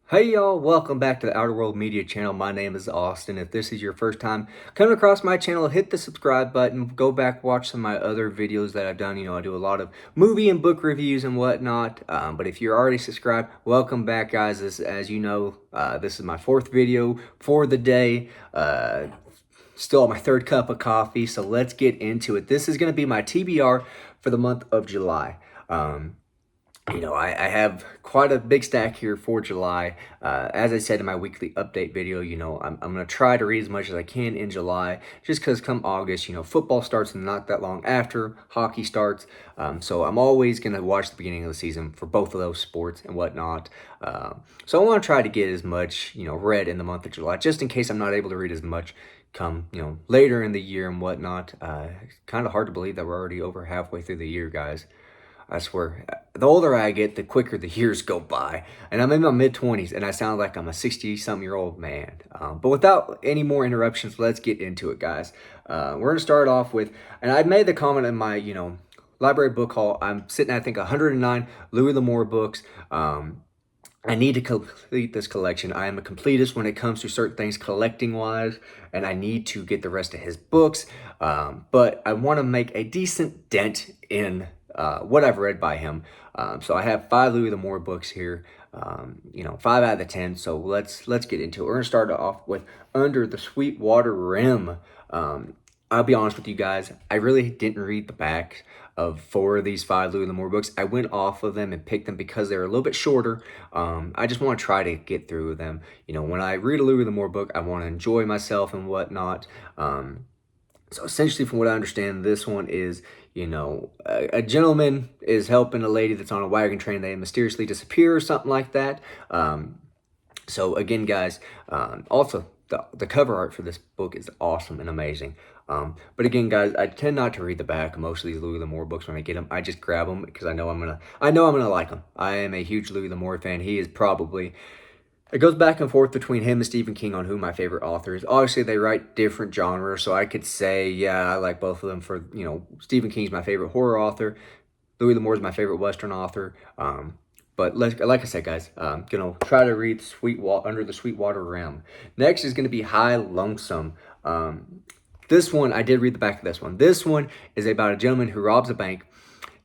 Hey y'all, welcome back to the Outer World Media channel. My name is Austin. If this is your first time coming across my channel, hit the subscribe button. Go back, watch some of my other videos that I've done. I do a lot of movie and book reviews and whatnot. But if you're already subscribed, welcome back, guys. As you know, this is my fourth video for the day. Still on my third cup of coffee, so let's get into it. This is going to be my TBR for the month of July. I have quite a big stack here for July. As I said in my weekly update video, I'm going to try to read as much as I can in July, just because come August, football starts not that long after hockey starts. So I'm always going to watch the beginning of the season for both of those sports and whatnot. So I want to try to get as much, read in the month of July, just in case I'm not able to read as much come, later in the year and whatnot. Kind of hard to believe that we're already over halfway through the year, guys. I swear, the older I get, the quicker the years go by. And I'm in my mid-20s, and I sound like I'm a 60-something-year-old man. But without any more interruptions, let's get into it, guys. We're going to start off with, and I made the comment in my, library book haul. I'm sitting at, I think, 109 Louis L'Amour books. I need to complete this collection. I am a completist when it comes to certain things collecting-wise, and I need to get the rest of his books. But I want to make a decent dent in what I've read by him. So I have 5 Louis L'Amour books here, 5 out of the 10. So let's get into it. We're going to start off with Under the Sweetwater Rim. I'll be honest with you guys, I really didn't read the back of 4 of these 5 Louis L'Amour books. I went off of them and picked them because they're a little bit shorter. I just want to try to get through them. When I read a Louis L'Amour book, I want to enjoy myself and whatnot. So essentially, from what I understand, this one is, a gentleman is helping a lady that's on a wagon train. They mysteriously disappear or something like that. So again, guys, also the cover art for this book is awesome and amazing. But again, guys, I tend not to read the back of most of these Louis L'Amour books when I get them. I just grab them because I know I'm gonna like them. I am a huge Louis L'Amour fan. He is probably. It goes back and forth between him and Stephen King on who my favorite author is. Obviously, they write different genres, so I could say, yeah, I like both of them. For Stephen King's my favorite horror author. Louis L'Amour is my favorite Western author. But like I said, guys, gonna try to read Under the Sweetwater Rim. Next is gonna be High Lonesome. This one, I did read the back of this one. This one is about a gentleman who robs a bank.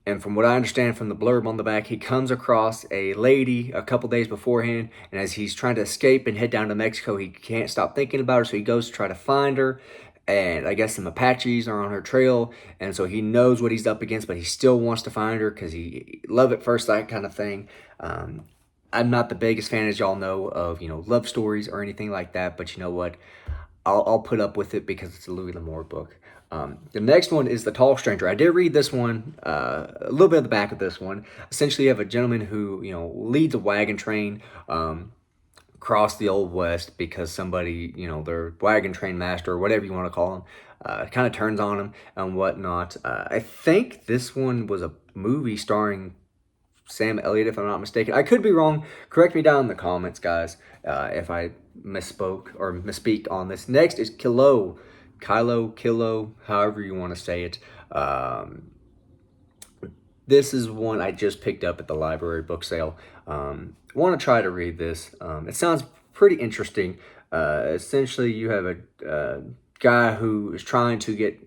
And from what I understand from the blurb on the back, he comes across a lady a couple days beforehand. And as he's trying to escape and head down to Mexico, he can't stop thinking about her. So he goes to try to find her. And I guess some Apaches are on her trail. And so he knows what he's up against, but he still wants to find her because he love at first sight kind of thing. I'm not the biggest fan, as y'all know, of, love stories or anything like that. But you know what? I'll put up with it because it's a Louis L'Amour book. The next one is The Tall Stranger. I did read this one, a little bit of the back of this one. Essentially, you have a gentleman who, leads a wagon train across the Old West because somebody, their wagon train master or whatever you want to call him, kind of turns on him and whatnot. I think this one was a movie starring Sam Elliott, if I'm not mistaken. I could be wrong. Correct me down in the comments, guys, if I misspoke or misspeak on this. Next is Kilo, however you want to say it. This is one I just picked up at the library book sale. Want to try to read this. It sounds pretty interesting. Essentially, you have a guy who is trying to get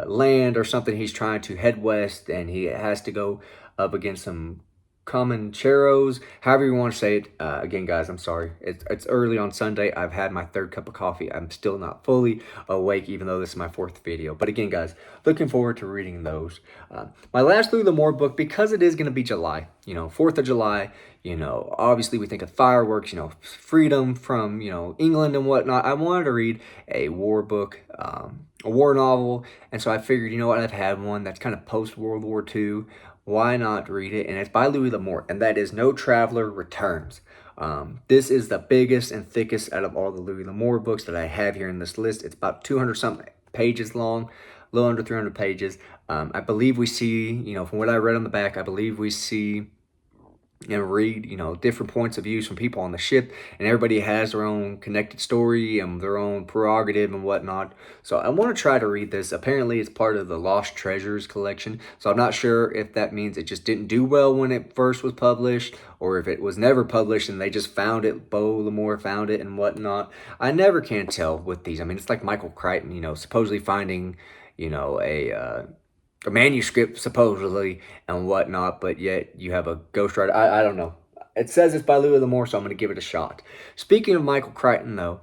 land or something. He's trying to head west, and he has to go up against some Comancheros, however you want to say it. Again, guys, I'm sorry. It's early on Sunday. I've had my 3rd cup of coffee. I'm still not fully awake, even though this is my 4th video. But again, guys, looking forward to reading those. My last Louis L'Amour book, because it is going to be July, 4th of July, obviously we think of fireworks, freedom from, England and whatnot. I wanted to read a war book, a war novel. And so I figured, I've had one that's kind of post-World War II. Why not read it? And it's by Louis L'Amour, and that is No Traveler Returns. This is the biggest and thickest out of all the Louis L'Amour books that I have here in this list. It's about 200-something pages long, a little under 300 pages. I believe we see, from what I read on the back, I believe we see and read, different points of views from people on the ship, and everybody has their own connected story and their own prerogative and whatnot. So I want to try to read this. Apparently, it's part of the Lost Treasures collection. So I'm not sure if that means it just didn't do well when it first was published, or if it was never published and they just found it, Beau Lamore found it and whatnot. I never can tell with these. I mean, it's like Michael Crichton, supposedly finding, a manuscript supposedly and whatnot, but yet you have a ghostwriter. I don't know. It says it's by Louis L'Amour, so I'm going to give it a shot. Speaking of Michael Crichton, though,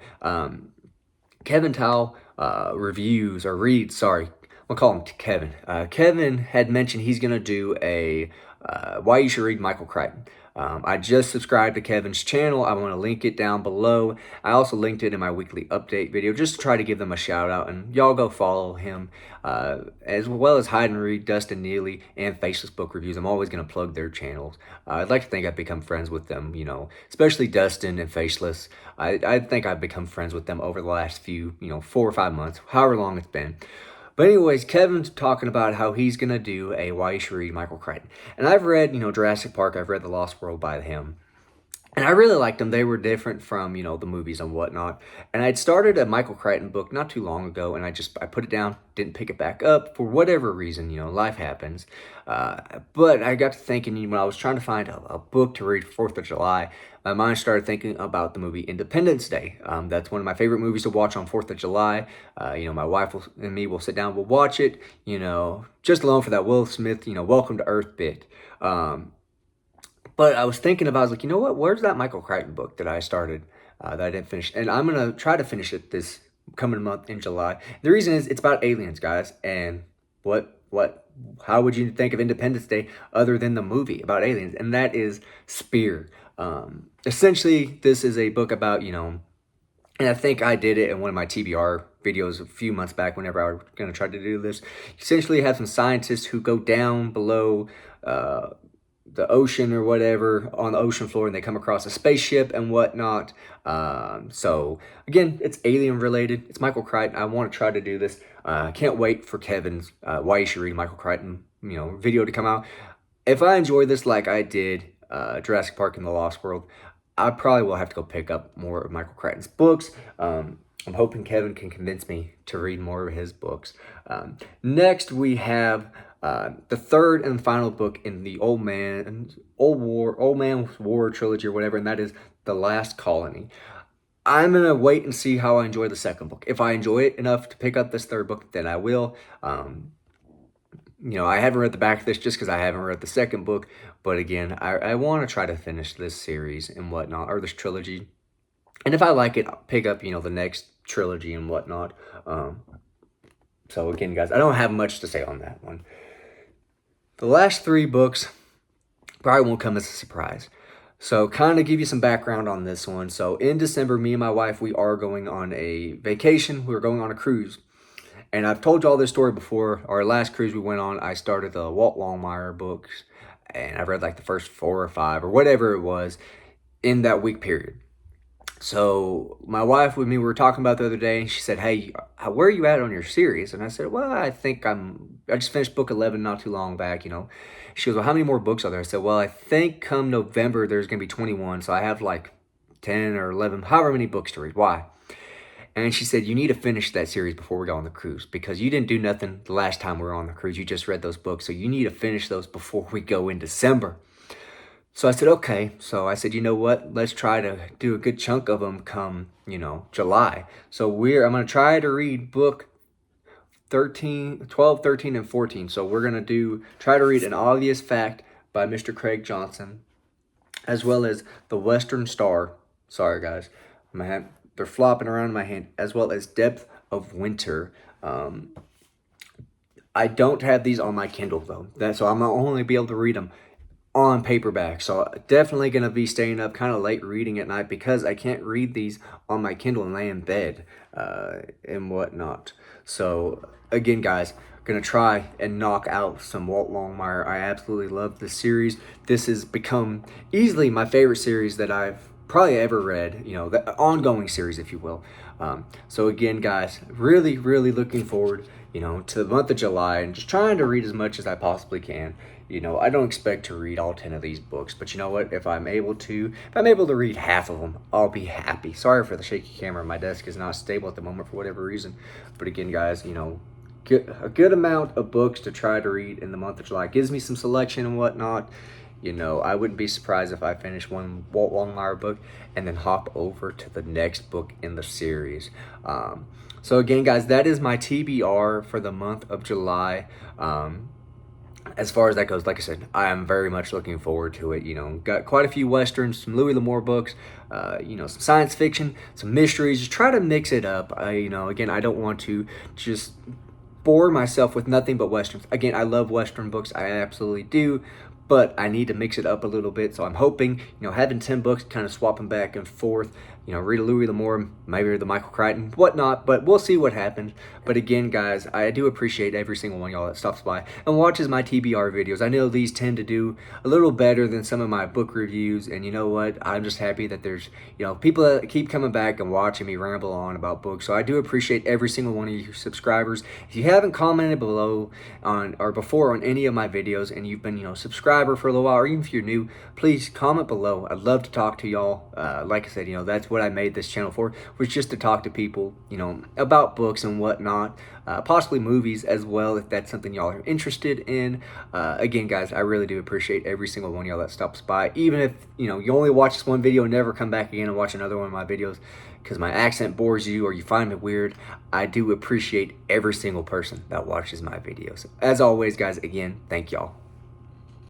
Kevin Towle reviews or reads. Sorry, I'll call him Kevin. Kevin had mentioned he's going to do a why you should read Michael Crichton. I just subscribed to Kevin's channel. I want to link it down below. I also linked it in my weekly update video just to try to give them a shout out, and y'all go follow him, as well as Hide and Read, Dustin Neely, and Faceless Book Reviews. I'm always going to plug their channels. I'd like to think I've become friends with them, especially Dustin and Faceless. I think I've become friends with them over the last few, 4 or 5 months, however long it's been. But anyways, Kevin's talking about how he's going to do a Why You Should Read Michael Crichton. And I've read, Jurassic Park. I've read The Lost World by him. And I really liked them. They were different from, the movies and whatnot. And I'd started a Michael Crichton book not too long ago, and I put it down, didn't pick it back up for whatever reason, life happens. But I got to thinking, when I was trying to find a book to read for 4th of July, my mind started thinking about the movie Independence Day. That's one of my favorite movies to watch on 4th of July. My wife and me will sit down, we'll watch it, just alone for that Will Smith, Welcome to Earth bit. But I was thinking about, I was like, you know what? Where's that Michael Crichton book that I started that I didn't finish? And I'm going to try to finish it this coming month in July. The reason is it's about aliens, guys. And how would you think of Independence Day other than the movie about aliens? And that is Spear. Essentially, this is a book about, and I think I did it in one of my TBR videos a few months back whenever I was going to try to do this. Essentially, you have some scientists who go down below the ocean or whatever on the ocean floor, and they come across a spaceship and whatnot. So again, it's alien related. It's Michael Crichton. I want to try to do this. I can't wait for Kevin's Why You Should Read Michael Crichton video to come out. If I enjoy this like I did Jurassic Park and The Lost World, I probably will have to go pick up more of Michael Crichton's books. I'm hoping Kevin can convince me to read more of his books. Next, we have the third and final book in the Old Man's War trilogy or whatever, and that is The Last Colony. I'm going to wait and see how I enjoy the second book. If I enjoy it enough to pick up this third book, then I will. I haven't read the back of this just because I haven't read the second book. But again, I want to try to finish this series and whatnot, or this trilogy. And if I like it, I'll pick up, the next trilogy and whatnot. So again, guys, I don't have much to say on that one. The last 3 books probably won't come as a surprise. So kind of give you some background on this one. So in December, me and my wife, we are going on a vacation. We're going on a cruise. And I've told y'all this story before. Our last cruise we went on, I started the Walt Longmire books. And I've read like the first 4 or 5 or whatever it was in that week period. So my wife with me, we were talking about the other day, and she said, hey, where are you at on your series? And I said, well, I think I just finished book 11 not too long back, She goes, well, how many more books are there? I said, well, I think come November, there's going to be 21. So I have like 10 or 11, however many books to read. Why? And she said, you need to finish that series before we go on the cruise, because you didn't do nothing the last time we were on the cruise. You just read those books. So you need to finish those before we go in December. So I said, okay. So I said, you know what? Let's try to do a good chunk of them come, July. So I'm going to try to read book 12, 13, and 14. So we're going to try to read An Obvious Fact by Mr. Craig Johnson, as well as The Western Star. Sorry, guys. They're flopping around in my hand, as well as Depth of Winter. I don't have these on my Kindle, though. So I'm going to only be able to read them on paperback. So definitely going to be staying up kind of late reading at night, because I can't read these on my Kindle and lay in bed and whatnot. So again, guys, going to try and knock out some Walt Longmire. I absolutely love this series. This has become easily my favorite series that I've probably ever read, the ongoing series, if you will. So again, guys, really, really looking forward, to the month of July, and just trying to read as much as I possibly can. I don't expect to read all 10 of these books, but you know what? If I'm able to read half of them, I'll be happy. Sorry for the shaky camera. My desk is not stable at the moment for whatever reason. But again, guys, a good amount of books to try to read in the month of July. Gives me some selection and whatnot. I wouldn't be surprised if I finish one Walt Longmire book and then hop over to the next book in the series. So again, guys, that is my TBR for the month of July. As far as that goes, like I said, I am very much looking forward to it. Got quite a few Westerns, some Louis L'Amour books, some science fiction, some mysteries. Just try to mix it up. Again, I don't want to just bore myself with nothing but Westerns. Again, I love Western books. I absolutely do. But I need to mix it up a little bit. So I'm hoping, having 10 books, kind of swapping back and forth, read a Louis L'Amour, maybe the Michael Crichton, whatnot, but we'll see what happens. But again, guys, I do appreciate every single one of y'all that stops by and watches my TBR videos. I know these tend to do a little better than some of my book reviews, and you know what? I'm just happy that there's, people that keep coming back and watching me ramble on about books. So I do appreciate every single one of you subscribers. If you haven't commented below or before on any of my videos and you've been, subscriber for a little while, or even if you're new, please comment below. I'd love to talk to y'all. Like I said, that's what I made this channel for, was just to talk to people, about books and whatnot, possibly movies as well, if that's something y'all are interested in. Again, guys, I really do appreciate every single one of y'all that stops by, even if, you only watch this one video and never come back again and watch another one of my videos because my accent bores you or you find me weird. I do appreciate every single person that watches my videos. As always, guys, again, thank y'all.